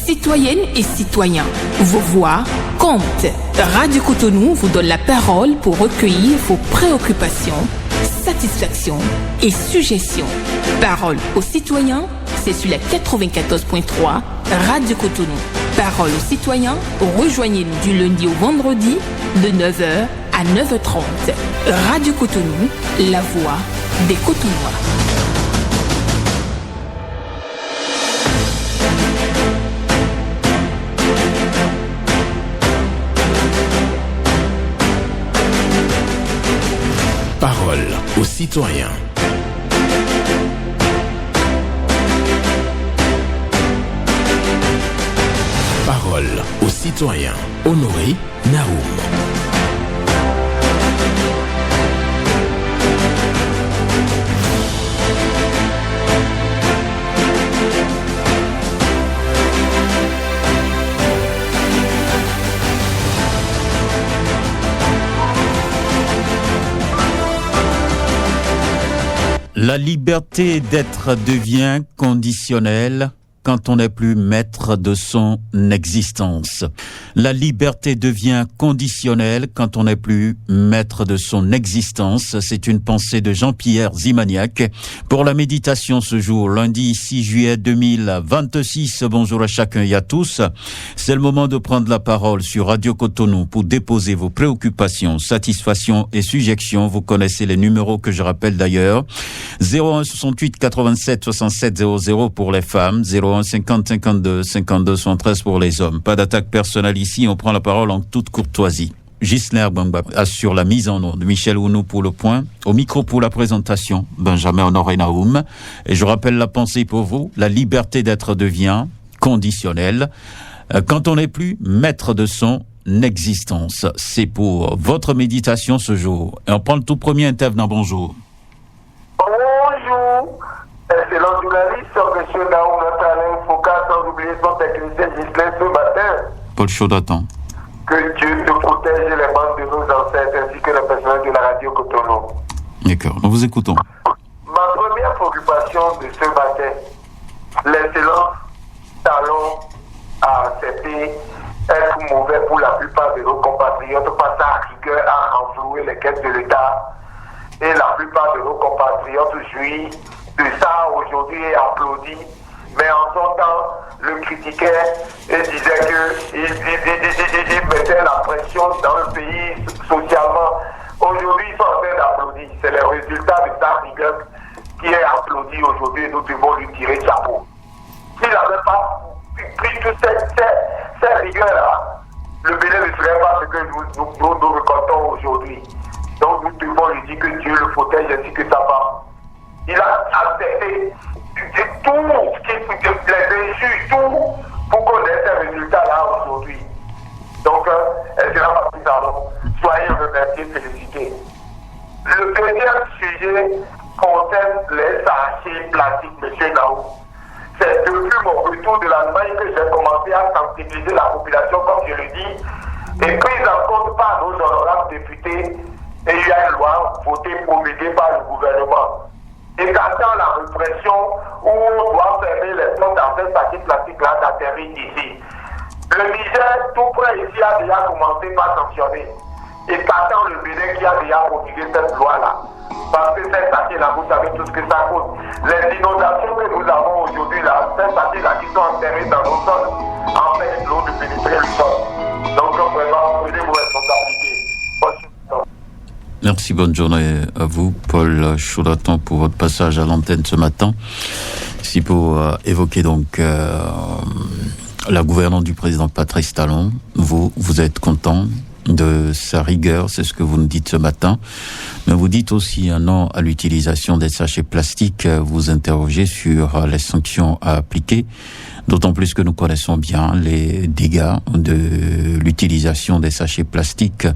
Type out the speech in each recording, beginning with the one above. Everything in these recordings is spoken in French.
Citoyennes et citoyens, vos voix comptent. Radio Cotonou vous donne la parole pour recueillir vos préoccupations, satisfactions et suggestions. Parole aux citoyens, c'est sur la 94.3 Radio Cotonou. Parole aux citoyens, rejoignez-nous du lundi au vendredi de 9h à 9h30. Radio Cotonou, la voix des Cotonnois. Parole aux citoyens. Parole aux citoyens. Honoré Naoum. La liberté d'être devient conditionnelle quand on n'est plus maître de son existence. La liberté devient conditionnelle quand on n'est plus maître de son existence. C'est une pensée de Jean-Pierre Zimaniac pour la méditation ce jour, lundi 6 juillet 2026. Bonjour à chacun et à tous. C'est le moment de prendre la parole sur Radio Cotonou pour déposer vos préoccupations, satisfactions et suggestions. Vous connaissez les numéros que je rappelle d'ailleurs. 01 68 87 67 00 pour les femmes, 01 50 52 52 73 pour les hommes. Pas d'attaque personnelle ici, on prend la parole en toute courtoisie. Gisler Bamba assure la mise en onde. Michel Ounou pour le point. Au micro pour la présentation, Benjamin Honoré Naoum. Et je rappelle la pensée pour vous. La liberté d'être devient conditionnelle quand on n'est plus maître de son existence. C'est pour votre méditation ce jour. Et on prend le tout premier intervenant. Bonjour. Bonjour. Excellent journaliste, M. Naoum, notre Alain Foucault, sans oublier son technicien Gisler ce matin. Paul Chaudatan. Que Dieu te protège les membres de nos ancêtres ainsi que le personnel de la radio Cotonou. D'accord, nous vous écoutons. Ma première préoccupation de ce matin, l'excellence talon à accepter être mauvais pour la plupart de nos compatriotes par sa rigueur à renflouer les caisses de l'État. Et la plupart de nos compatriotes jouissent de ça aujourd'hui et applaudissent. Mais en son temps, le critiquait et disait qu'il mettait la pression dans le pays socialement. Aujourd'hui, ils sont en train d'applaudir. C'est le résultat de sa rigueur qui est applaudi aujourd'hui et nous devons lui tirer chapeau. S'il n'avait pas pris toutes ces rigueurs-là, le Bénin ne serait pas ce que nous récoltons aujourd'hui. Donc nous devons lui dire que Dieu le protège ainsi que sa femme. Il a accepté tout ce qui les injures, tout pour qu'on ait ces résultats-là aujourd'hui. Donc, elle sera pas plus avant. Soyez remerciés, félicités. Le deuxième sujet concerne les sachets plastiques, M. Naou. C'est depuis mon retour de l'Allemagne que j'ai commencé à sensibiliser la population, comme je le dis, et prise en compte par nos honorables députés. Et il y a une loi votée, promulguée par le gouvernement. Écartant la répression où on doit fermer les portes dans ces sachets plastiques-là d'atterrir ici. Le Niger, tout près ici, a déjà commencé par sanctionner. Écartant le Bénin qui a déjà promulgué cette loi-là. Parce que ces sachets-là, vous savez tout ce que ça coûte. Les inondations que nous avons aujourd'hui, là, ces sachets-là qui sont enterrés dans nos sols, empêchent l'eau de pénétrer le sol. Donc, vraiment, prenez vos responsabilités. Merci, bonne journée à vous, Paul Chaudatan, pour votre passage à l'antenne ce matin. Ici pour évoquer donc la gouvernance du président Patrice Talon. Vous êtes content de sa rigueur, c'est ce que vous nous dites ce matin. Mais vous dites aussi un non à l'utilisation des sachets plastiques. Vous interrogez sur les sanctions à appliquer. D'autant plus que nous connaissons bien les dégâts de l'utilisation des sachets plastiques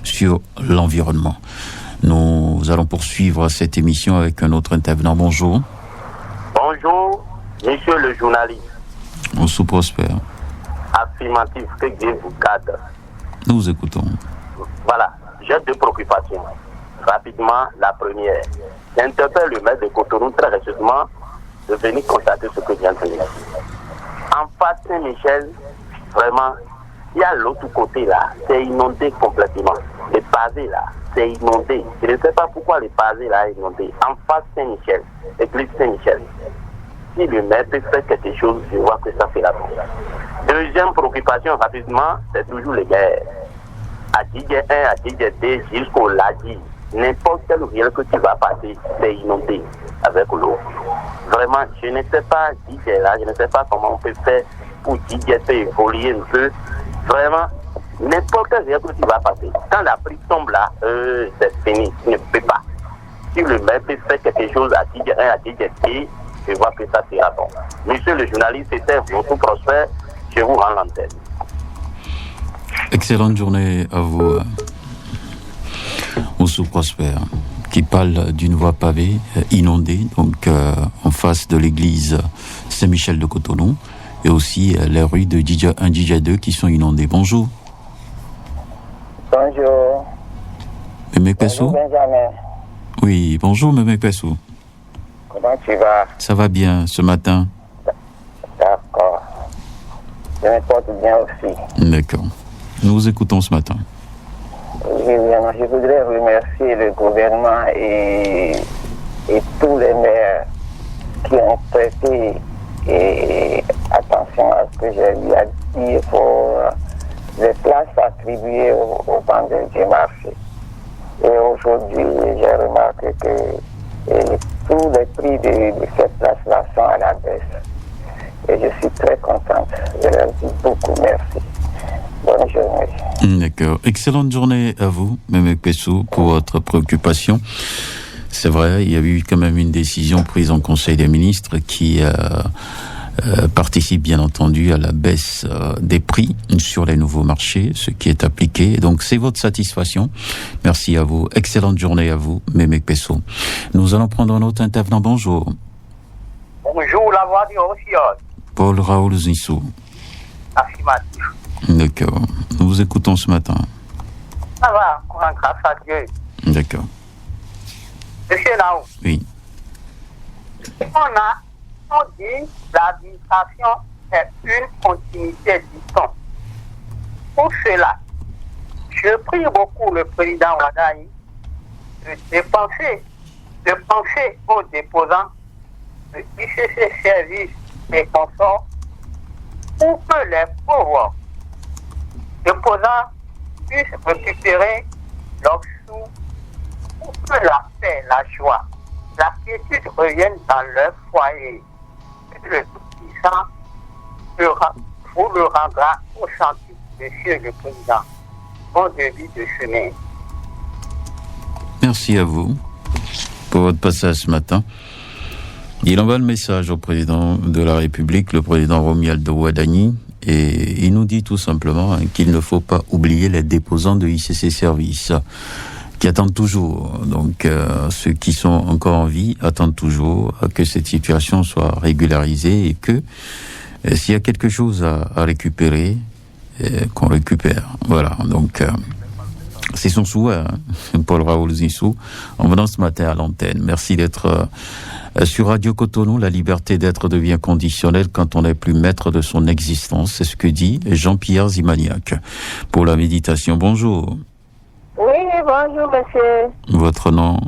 sur l'environnement. Nous allons poursuivre cette émission avec un autre intervenant. Bonjour. Bonjour, monsieur le journaliste. On se prospère. Affirmatif, que Dieu vous garde. Nous vous écoutons. Voilà, j'ai deux préoccupations. Rapidement, la première. J'interpelle le maire de Cotonou très récemment de venir constater ce que vient de dire. En face Saint-Michel, vraiment, il y a l'autre côté là, c'est inondé complètement. Les pavés là, c'est inondé. Je ne sais pas pourquoi les pavés là sont inondés. En face Saint-Michel, l'église Saint-Michel. Si le maire peut faire quelque chose, je vois que ça fait la bonne. Deuxième préoccupation, rapidement, c'est toujours les guerres. À Didier 1, à Didier 2, jusqu'au Ladi, n'importe quel riel que tu vas passer, c'est inondé avec l'eau. Vraiment, je ne sais pas Didier là, je ne sais pas comment on peut faire pour Didier peut évoluer un peu. Vraiment, n'importe quel riel que tu vas passer, quand la pluie tombe là, c'est fini, tu ne peux pas. Si le maire peut faire quelque chose à Didier 1, à Didier 2, je vois que ça sera bon. Monsieur le journaliste, c'était votre prospère, je vous rends l'antenne. Excellente journée à vous, Oussou Prosper, qui parle d'une voie pavée inondée, donc en face de l'église Saint-Michel de Cotonou, et aussi les rues de Didja 1, Didja 2 qui sont inondées. Bonjour. Bonjour. Mémé Pessou. Bonjour Benjamin. Oui, bonjour Mémé Pessou. Comment tu vas? Ça va bien ce matin? D'accord. Je me porte bien aussi. D'accord. Nous vous écoutons ce matin. Oui, vraiment, je voudrais remercier le gouvernement et tous les maires qui ont prêté attention à ce que j'ai eu à dire pour les places attribuées aux vendeurs du marché. Et aujourd'hui, j'ai remarqué que tous les prix de ces places-là sont à la baisse. Et je suis très contente. Je leur dis beaucoup merci. Bonne journée. D'accord. Excellente journée à vous, Mémé Pessou, pour votre préoccupation. C'est vrai, il y a eu quand même une décision prise en Conseil des ministres qui participe bien entendu à la baisse des prix sur les nouveaux marchés, ce qui est appliqué. Donc c'est votre satisfaction. Merci à vous. Excellente journée à vous, Mémé Pessou. Nous allons prendre un autre intervenant. Bonjour. Bonjour, la voix du Roussillon. Paul Raoul Zissou. Affirmatif. D'accord. Nous vous écoutons ce matin. Ça va, grâce à Dieu. D'accord. Monsieur Naou. Oui. On dit l'administration est une continuité du temps. Pour cela, je prie beaucoup le président Wadaï de penser aux déposants de ICC Services et consorts pour que les pauvres déposants puissent récupérer leurs sous, pour que la paix, la joie, la quiétude reviennent dans leur foyer. Et le tout-puissant vous le rendra au chantier, monsieur le président. Bon début de chemin. Merci à vous pour votre passage ce matin. Il envoie le message au président de la République, le président Romuald Wadani, et il nous dit tout simplement qu'il ne faut pas oublier les déposants de ICC Services qui attendent toujours. Donc ceux qui sont encore en vie attendent toujours que cette situation soit régularisée et que s'il y a quelque chose à récupérer, qu'on récupère. Voilà, donc c'est son souhait, Paul Raoul Zissou, en venant ce matin à l'antenne. Merci d'être sur Radio Cotonou. La liberté d'être devient conditionnelle quand on n'est plus maître de son existence. C'est ce que dit Jean-Pierre Zimaniac pour la méditation. Bonjour. Oui, bonjour, monsieur. Votre nom?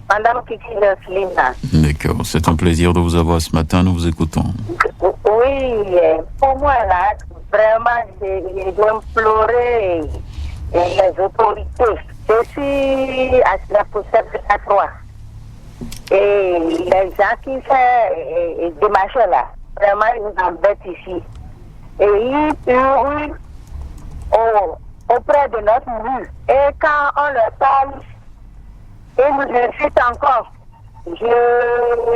Madame Kiki Linda. D'accord, c'est un plaisir de vous avoir ce matin. Nous vous écoutons. Oui, pour moi, là, vraiment, je dois implorer les autorités. Je suis à la possession à 3. Et les gens qui font des marchés là, vraiment, ils nous embêtent ici. Et ils hurlent auprès de notre rue. Et quand on leur parle, ils nous insultent encore. Je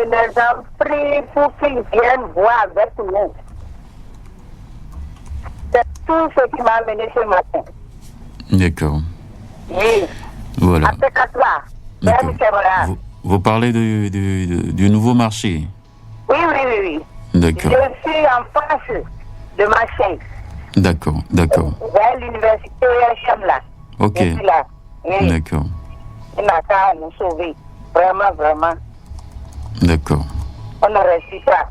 les en prie pour qu'ils viennent voir avec nous. C'est tout ce qui m'a amené ce matin. D'accord. Oui. Voilà. Après 4 mois. D'accord. Vous parlez du nouveau marché? Oui. D'accord. Je suis en face de ma chaise. D'accord. Vers l'université HM là. Ok. Je suis là. Oui. D'accord. Il n'a qu'à nous sauver. Vraiment. D'accord. On ne réussit pas.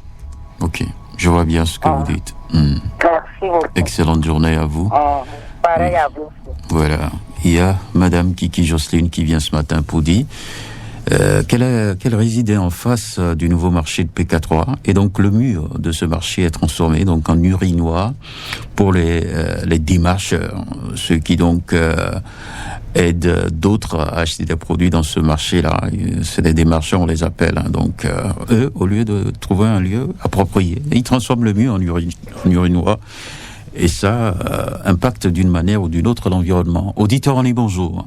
Ok. Je vois bien ce que vous dites. Merci beaucoup. Excellente journée à vous. Pareil à vous. Voilà. Il y a Madame Kiki Jocelyne qui vient ce matin pour dire qu'elle résidait en face du nouveau marché de PK3 et donc le mur de ce marché est transformé donc en urinoir pour les démarcheurs, ceux qui donc aident d'autres à acheter des produits dans ce marché-là. C'est des démarcheurs, on les appelle. Hein. Donc eux, au lieu de trouver un lieu approprié, ils transforment le mur en urinoir. Et ça impacte d'une manière ou d'une autre l'environnement. Auditeur en ligne, bonjour.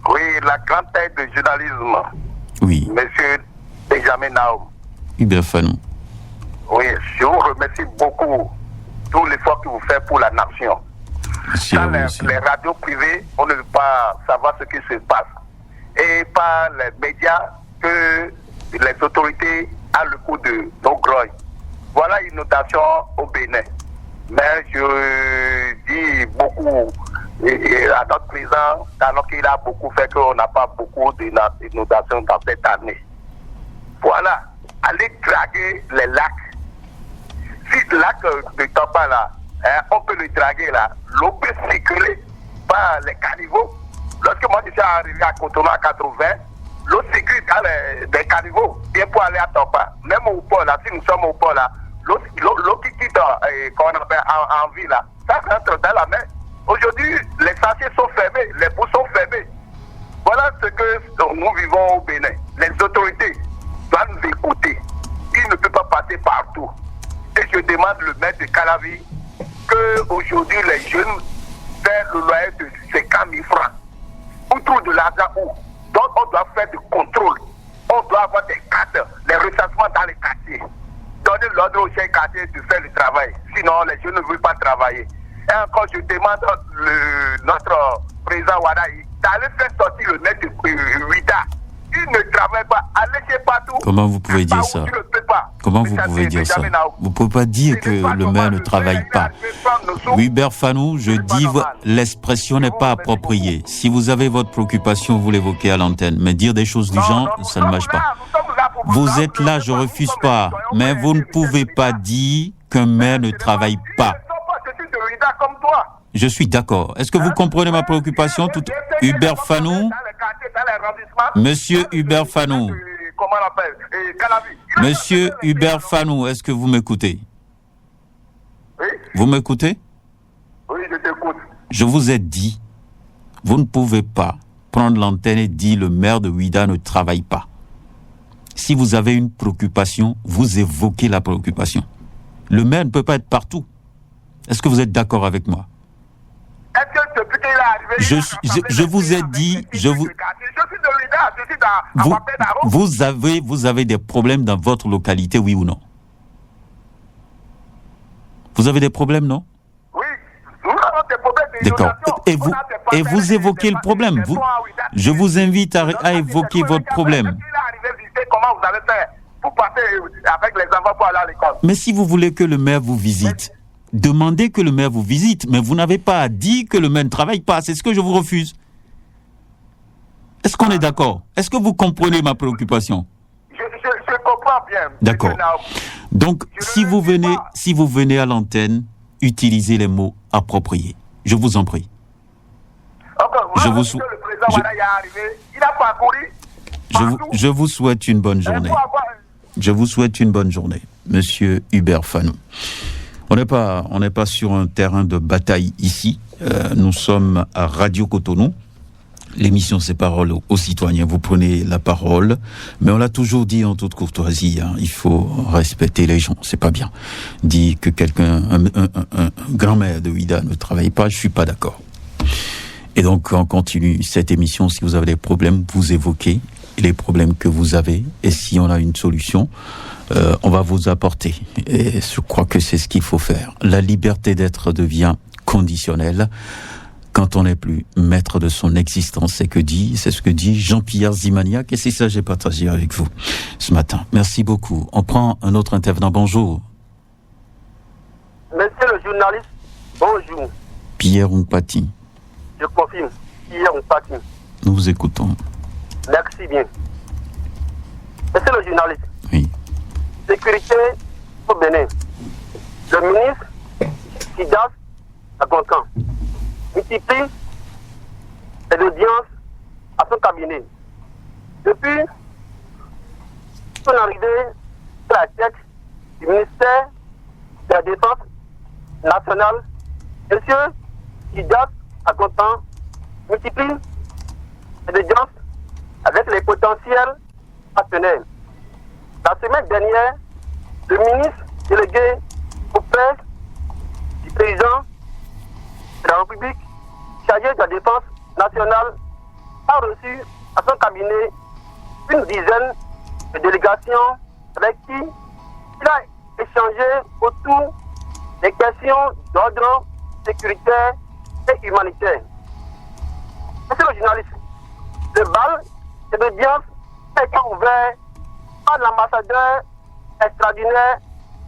Oui, la grande tête de journalisme. Oui. Monsieur Benjamin Naoum. Hubert Fanou. Oui, je vous remercie beaucoup tout l'effort que vous faites pour la nation. Merci Dans à vous, les radios privées, on ne veut pas savoir ce qui se passe. Et par les médias que les autorités ont le coup de nos grognes. Voilà une notation au Bénin. Mais je dis beaucoup à notre président, alors qu'il a beaucoup fait qu'on n'a pas beaucoup d'inondations dans cette année. Voilà, allez draguer les lacs. Si le lac ne tombe pas là, on peut le draguer là. L'eau peut circuler par les caniveaux. Lorsque moi je suis arrivé à Cotonou à 80, l'eau circule dans les caniveaux, bien pour aller à Tomba. Même au port là, si nous sommes au port là, l'eau qui quitte qu'on appelle en ville là, ça rentre dans la mer. Aujourd'hui, les sentiers sont fermés, les boues sont fermées. Voilà ce que nous vivons au Bénin. Les autorités doivent nous écouter. Ils ne peuvent pas passer partout. Et je demande le maire de Calavi qu'aujourd'hui les jeunes fassent le loyer de 50 000 francs. On trouve de l'argent où? Donc on doit faire du contrôle. On doit avoir des cadres, des recensements dans les quartiers. Donner l'ordre aux chefs quartiers de faire le travail. Sinon les jeunes ne veulent pas travailler. Et encore, je demande notre président Wadaï d'aller faire sortir le maire de Ouida. Il ne travaille pas. Allez chez partout. Comment vous pouvez dire ça? Comment vous pouvez dire ça? Vous ne pouvez pas dire que le maire ne travaille pas. Hubert Fanou, je dis, l'expression n'est pas appropriée. Si vous avez votre préoccupation, vous l'évoquez à l'antenne. Mais dire des choses du genre, ça ne marche pas. Vous êtes là, je ne refuse pas. Mais vous ne pouvez pas dire qu'un maire ne travaille pas. Comme toi. Je suis d'accord. Est-ce que vous comprenez ma préoccupation tout... Hubert Fanou? Monsieur Hubert Fanou. Monsieur Hubert Fanou, est-ce que vous m'écoutez? Oui. Vous m'écoutez? Oui, je t'écoute. Je vous ai dit, vous ne pouvez pas prendre l'antenne et dire le maire de Ouida ne travaille pas. Si vous avez une préoccupation, vous évoquez la préoccupation. Le maire ne peut pas être partout. Est-ce que vous êtes d'accord avec moi? Est-ce que depuis qu'il est arrivé... Je vous ai dit... Je suis de Ouida, je suis dans... Vous avez des problèmes dans votre localité, oui ou non? Vous avez des problèmes, non? Oui, nous avons des problèmes d'inondation. D'accord. Et vous évoquez le problème. Je vous invite à évoquer votre problème. Comment vous avez fait pour passer avec les enfants pour aller à l'école? Mais si vous voulez que le maire vous visite... Demandez que le maire vous visite, mais vous n'avez pas dit que le maire ne travaille pas. C'est ce que je vous refuse. Est-ce qu'on est d'accord? Est-ce que vous comprenez ma préoccupation? Je comprends bien. D'accord. Donc, si vous venez à l'antenne, utilisez les mots appropriés. Je vous en prie. Je vous souhaite une bonne journée. Je vous souhaite une bonne journée, Monsieur Hubert Fanou. On n'est pas sur un terrain de bataille ici. Nous sommes à Radio Cotonou. L'émission c'est Parole aux citoyens. Vous prenez la parole, mais on l'a toujours dit en toute courtoisie. Hein, il faut respecter les gens. C'est pas bien. Dire que quelqu'un, un grand-mère de Ouida ne travaille pas, je suis pas d'accord. Et donc on continue cette émission. Si vous avez des problèmes, vous évoquez les problèmes que vous avez, et si on a une solution, on va vous apporter. Et je crois que c'est ce qu'il faut faire. La liberté d'être devient conditionnelle quand on n'est plus maître de son existence. C'est ce que dit Jean-Pierre Zimaniac, et c'est ça que j'ai partagé avec vous ce matin. Merci beaucoup. On prend un autre intervenant. Bonjour. Monsieur le journaliste, bonjour. Pierre Ompati. Je confirme, Pierre Ompati. Nous vous écoutons. Merci bien. Monsieur le journaliste. Oui. Sécurité au Bénin. le ministre Sidas Agoncan multiplie les audiences à son cabinet. Depuis son arrivée à la tête du ministère de la Défense nationale, M. Sidas Agoncan multiplie les audiences avec les potentiels partenaires. La semaine dernière, le ministre délégué auprès du président de la République chargé de la Défense nationale a reçu à son cabinet une dizaine de délégations avec qui il a échangé autour des questions d'ordre sécuritaire et humanitaire. Monsieur le journaliste, le bal et l'audience a été ouvert par l'ambassadeur extraordinaire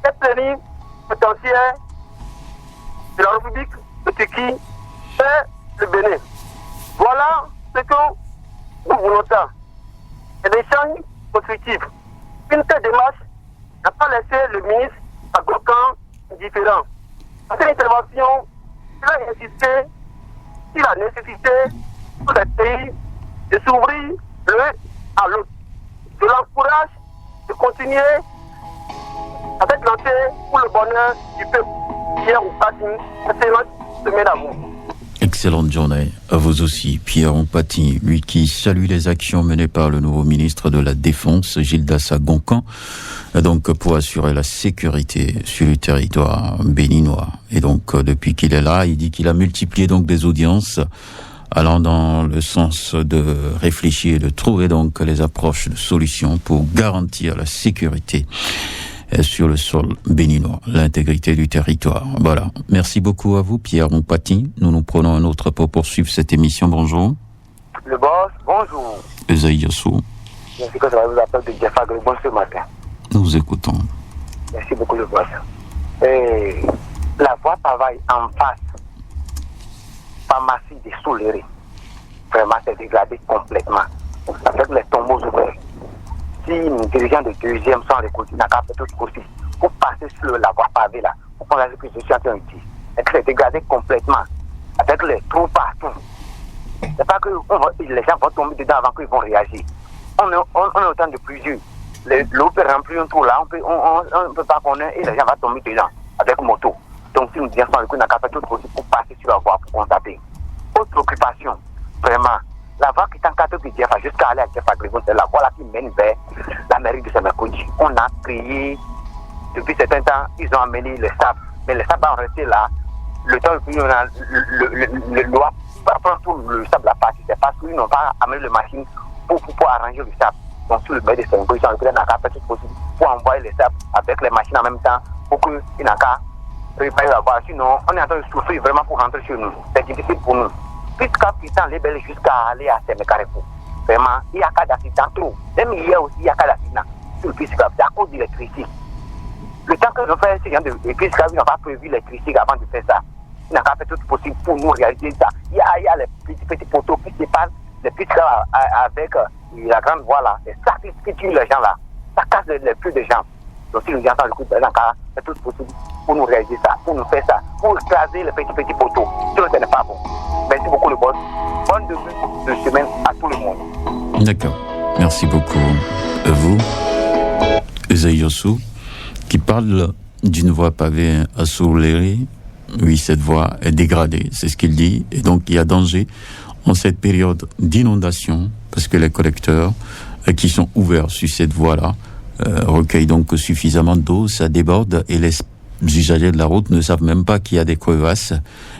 et plénipotentiaire de la République de Turquie et le Bénin. Voilà ce que nous voulons faire. Et l'échange constructif. Une telle démarche n'a pas laissé le ministre Agoncan indifférent. Dans cette intervention, il a insisté sur la nécessité pour les pays de s'ouvrir l'un à l'autre. Je l'encourage de continuer avec lancée pour le bonheur du peuple. Pierre Ompati, excellente semaine à vous. Excellente journée à vous aussi, Pierre Ompati, lui qui salue les actions menées par le nouveau ministre de la Défense, Gildas Agoncan, donc pour assurer la sécurité sur le territoire béninois. Et donc depuis qu'il est là, il dit qu'il a multiplié donc des audiences allant dans le sens de réfléchir et de trouver donc les approches de solutions pour garantir la sécurité sur le sol béninois, l'intégrité du territoire. Voilà. Merci beaucoup à vous, Pierre Ompati. Nous prenons un autre pour poursuivre cette émission. Bonjour. Le boss, bonjour. Esaïe Yassou. Merci que ça vous appelle de Jeff Agribon ce matin. Nous vous écoutons. Merci beaucoup, le boss. Et la voie travaille en face. Pharmacie des Soleries. Vraiment, c'est dégradé complètement. Avec les tombeaux ouverts. Si les dirigeants de deuxième sont récoltés, n'a qu'à faire tout possible pour passer sur la voie pavée là, pour prendre ce que je suis en train de dire. Et que c'est dégradé complètement, avec les trous partout. C'est pas que les gens vont tomber dedans avant qu'ils vont réagir. On est au temps de plusieurs. L'eau peut remplir un trou là, on ne peut pas connaître et les gens vont tomber dedans avec moto. Donc si nous disons sans récolter, n'a qu'à faire tout possible pour passer sur la voie, pour constater. Autre occupation, vraiment. La voie qui est en 4 de Jeff jusqu'à aller à Jeff Agribon, c'est la voie là qui mène vers la mairie de Semerkodi. On a créé, depuis certains temps, ils ont amené le sable. Mais le sable va rester là. Le temps où on a le loi prendre tout le sable à partir. C'est parce qu'ils n'ont pas amené le machine pour arranger le sable. Donc sur le maire de Semerkodi, ils ont fait tout possible pour envoyer le sable avec les machines en même temps pour qu'ils n'ont qu'à préparer la voie. Sinon, on est en train de souffrir vraiment pour rentrer chez nous. C'est difficile pour nous. Jusqu'à Pistan, les belles jusqu'à aller à Semekarefo. Vraiment, il y a cas d'accident trop. Même hier aussi, il y a cas d'accident sur le Piscab. C'est à cause de l'électricité. Le temps que nous faisons ce genre de Piscab, ils n'ont pas prévu l'électricité avant de faire ça. Ils n'ont pas fait tout possible pour nous réaliser ça. Il y a les petits poteaux qui séparent les Piscab avec la grande voie là. C'est ça qui tue les gens là. Ça casse les plus de gens. Donc si nous entendons le coup de l'encar, c'est tout possible pour nous réaliser ça, pour nous faire ça, pour écraser les petits poteaux. Sinon, ce n'est pas bon. Merci beaucoup le boss. Bonne début de semaine à tout le monde. D'accord. Merci beaucoup à vous, Esaïe Yassou, qui parle d'une voie pavée à Soleries. Oui, cette voie est dégradée, c'est ce qu'il dit. Et donc, il y a danger en cette période d'inondation, parce que les collecteurs qui sont ouverts sur cette voie-là recueillent donc suffisamment d'eau, ça déborde et les usagers de la route ne savent même pas qu'il y a des crevasses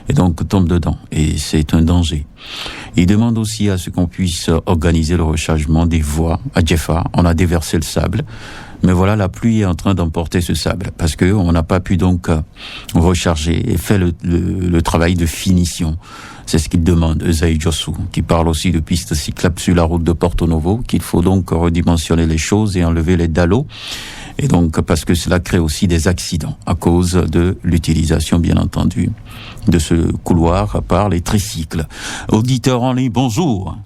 et donc tombent dedans. Et c'est un danger. Il demande aussi à ce qu'on puisse organiser le rechargement des voies à Jeffa. On a déversé le sable, mais voilà, la pluie est en train d'emporter ce sable parce que on n'a pas pu donc recharger et faire le travail de finition. C'est ce qu'il demande, Esaïe Yassou, qui parle aussi de pistes cyclables sur la route de Porto Novo, qu'il faut donc redimensionner les choses et enlever les dallos. Et donc, parce que cela crée aussi des accidents à cause de l'utilisation, bien entendu, de ce couloir par les tricycles. Auditeur en ligne, bonjour.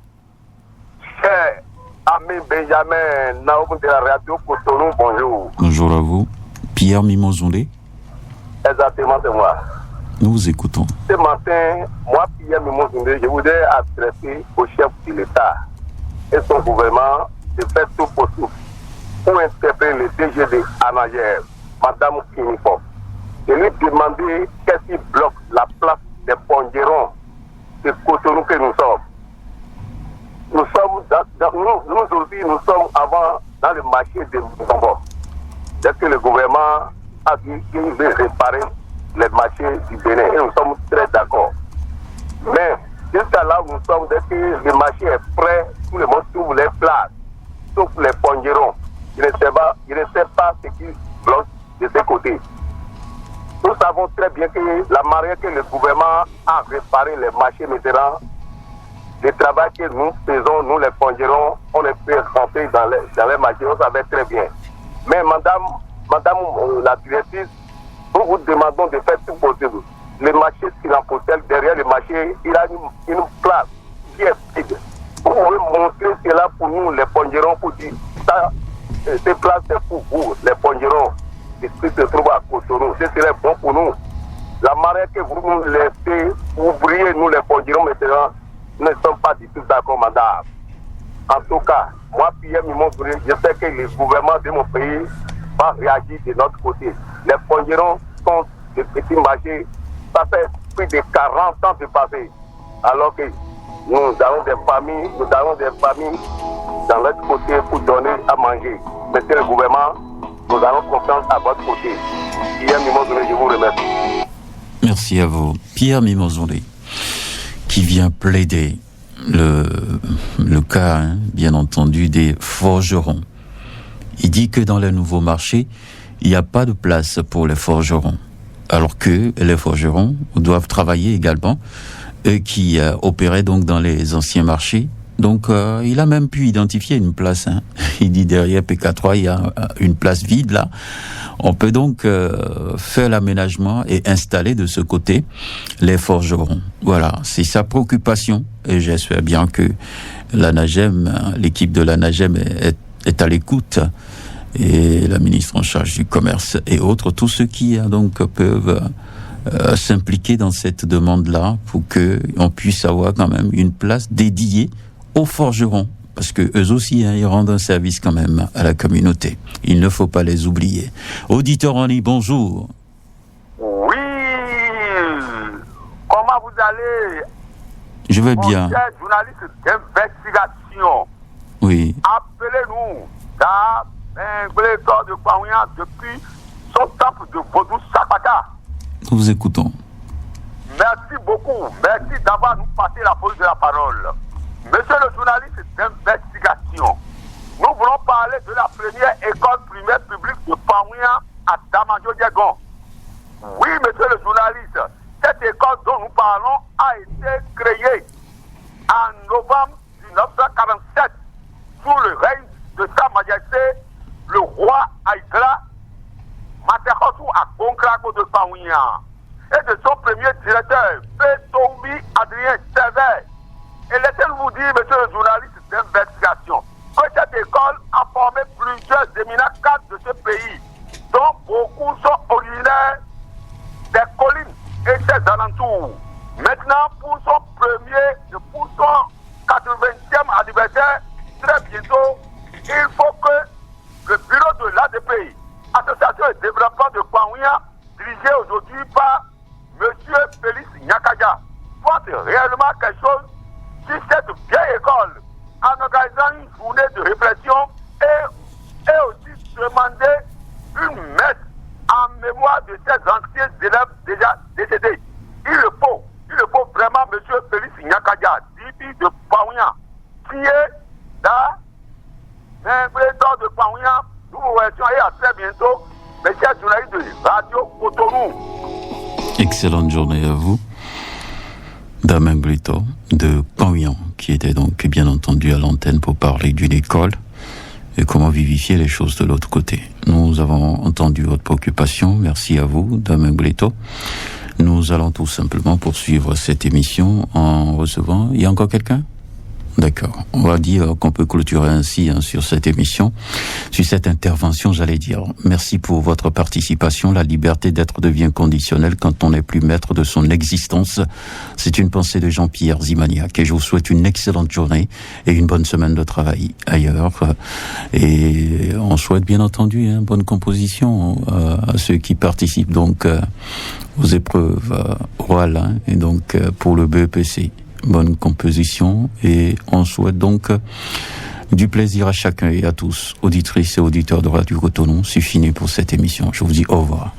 C'est Ami Benjamin Naoum de la radio Cotonou, bonjour. Bonjour à vous. Pierre Mimozondé. Exactement, c'est moi. Nous vous écoutons. Ce matin, moi, Pierre Mimozundé, je voudrais adresser au chef de l'État et son gouvernement de faire tout possible pour interpeller le DG de Anayer, Madame Kinifo, de lui demander qu'est-ce qui bloque la place des pongerons de Cotonou que nous sommes. Nous aussi, nous sommes avant dans le marché de Mbombo. Dès que le gouvernement a dit qu'il veut réparer les marchés du Bénin, et nous sommes très d'accord. Mais jusqu'à là où nous sommes, dès que le marché est prêt, tout le monde trouve les places, sauf les pongerons. Il ne sait pas ce qui bloque de ce côté. Nous savons très bien que la manière que le gouvernement a réparé les marchés maintenant, le travail que nous faisons, nous les pongerons, on les peut rentrer dans les marchés, on savait très bien. Mais madame la directrice, nous vous demandons de faire tout possible. Le marché Sinapotel, derrière le marché, il a une place qui est vide. Vous pouvez montrer cela pour nous, les pongerons, pour dire ça, ces places c'est pour vous, les pongerons, qui se trouvent à Cotonou. Ce serait bon pour nous. La manière que vous nous laissez ouvrir, nous les pongerons maintenant, nous ne sommes pas du tout d'accord, madame. En tout cas, moi, Pierre Mimon, je sais que le gouvernement de mon pays va réagir de notre côté. Les pongerons sont des petits marchés, ça fait plus de 40 ans de passé. Alors que nous avons des familles dans l'autre côté pour donner à manger. Monsieur le gouvernement, nous avons confiance à votre côté. Pierre Mimozolé, je vous remercie. Merci à vous. Pierre Mimozolé, qui vient plaider le cas, bien entendu, des forgerons. Il dit que dans les nouveaux marchés, il n'y a pas de place pour les forgerons. Alors que les forgerons doivent travailler également, eux qui opéraient donc dans les anciens marchés. Donc, il a même pu identifier une place. Il dit derrière PK3, il y a une place vide là. On peut donc faire l'aménagement et installer de ce côté les forgerons. Voilà, c'est sa préoccupation. Et j'espère bien que l'ANAGEM, l'équipe de l'ANAGEM est à l'écoute. Et la ministre en charge du commerce et autres, tous ceux qui donc peuvent s'impliquer dans cette demande-là pour qu'on puisse avoir quand même une place dédiée aux forgerons, parce que eux aussi, ils rendent un service quand même à la communauté. Il ne faut pas les oublier. Auditeur en ligne, bonjour. Oui, comment vous allez? Je vais bien. Vous êtes journaliste d'investigation. Oui. Appelez-nous dans un de Kwaouyan depuis son temple de Vodou Sapata. Nous vous écoutons. Merci beaucoup. Merci d'avoir nous passé la pose de la parole. Monsieur le journaliste d'investigation, nous voulons parler de la première école primaire publique de Kwaouyan à Damandio-Diegon. Oui, monsieur le journaliste, cette école dont nous parlons a été créée en novembre 1947 sous le règne de Sa Majesté le roi Aïkla Matekosu à Bonkrago de Kwaouyan et de son premier directeur, Pétombi Adrien Sévère. Et laissez-nous vous dire, monsieur le journaliste d'investigation, que cette école a formé plusieurs éminents cadres de ce pays, dont beaucoup sont originaires des collines et ses alentours. Maintenant, pour son 80e anniversaire, très bientôt, il faut que le bureau de l'ADPI, Association de développement de Kwaouyan, dirigé aujourd'hui par M. Félix Nyakaja, fasse réellement quelque chose sur cette vieille école en organisant une journée de réflexion et aussi demander une messe en mémoire de ces anciens élèves déjà décédés. Il le faut vraiment M. Félix Nyakaja, DP de Kwaouyan, qui est là, un président de Kwaouyan. Nous vous remercions et à très bientôt, mes chers journalistes de Radio Cotonou. Excellente journée à vous. Damien Brito de Kwaouyan, qui était donc bien entendu à l'antenne pour parler d'une école et comment vivifier les choses de l'autre côté. Nous avons entendu votre préoccupation. Merci à vous, Damien Brito. Nous allons tout simplement poursuivre cette émission en recevant... Il y a encore quelqu'un ? D'accord. On va dire qu'on peut clôturer ainsi sur cette émission, sur cette intervention, j'allais dire. Merci pour votre participation. La liberté d'être devient conditionnelle quand on n'est plus maître de son existence. C'est une pensée de Jean-Pierre Zimaniac et je vous souhaite une excellente journée et une bonne semaine de travail ailleurs. Et on souhaite bien entendu bonne composition à ceux qui participent donc aux épreuves orales et donc pour le BEPC. Bonne composition et on souhaite donc du plaisir à chacun et à tous, auditrices et auditeurs de Radio Cotonou. C'est fini pour cette émission. Je vous dis au revoir.